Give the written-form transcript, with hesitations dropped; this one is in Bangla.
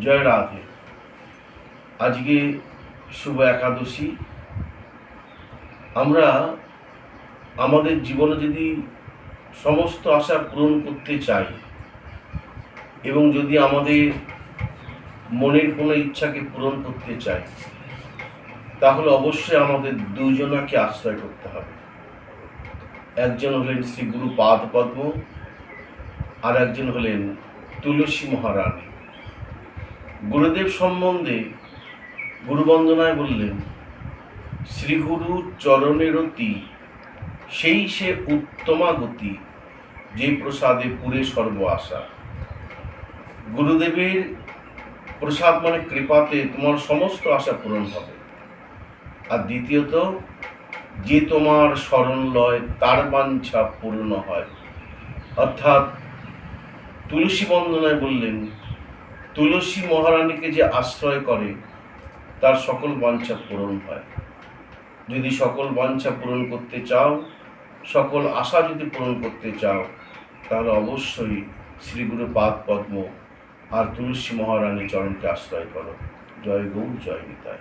জয় রাধে। আজকে শুভ একাদশী। আমরা আমাদের জীবনে যদি সমস্ত আশা পূরণ করতে চাই এবং যদি আমাদের মনের কোনো ইচ্ছাকে পূরণ করতে চাই, তাহলে অবশ্যই আমাদের দুজনাকে আশ্রয় করতে হবে। একজন হলেন শ্রী গুরু পাদপদ্ম, আর একজন হলেন তুলসী মহারানী। গুরুদেব সম্বন্ধে গুরুবন্দনায় বললেন, শ্রীগুরু চরণেরতি সেই সে উত্তমা গতি, যে প্রসাদে পুরে সর্ব আশা। গুরুদেবের প্রসাদ মানে কৃপাতে তোমার সমস্ত আশা পূরণ হবে। আর দ্বিতীয়ত, যে তোমার শরণ লয় তার বাঞ্ছা পূর্ণ হয়। অর্থাৎ তুলসী বন্দনায় বললেন, তুলসী মহারানীকে যে আশ্রয় করে তার সকল বাঞ্ছা পূরণ হয়। যদি সকল বাঞ্ছা পূরণ করতে চাও, সকল আশা যদি পূরণ করতে চাও, তাহলে অবশ্যই শ্রী গুরু পাদ পদ্ম আর তুলসী মহারানী চরণকে আশ্রয় করো। জয় গৌর, জয় নিতাই।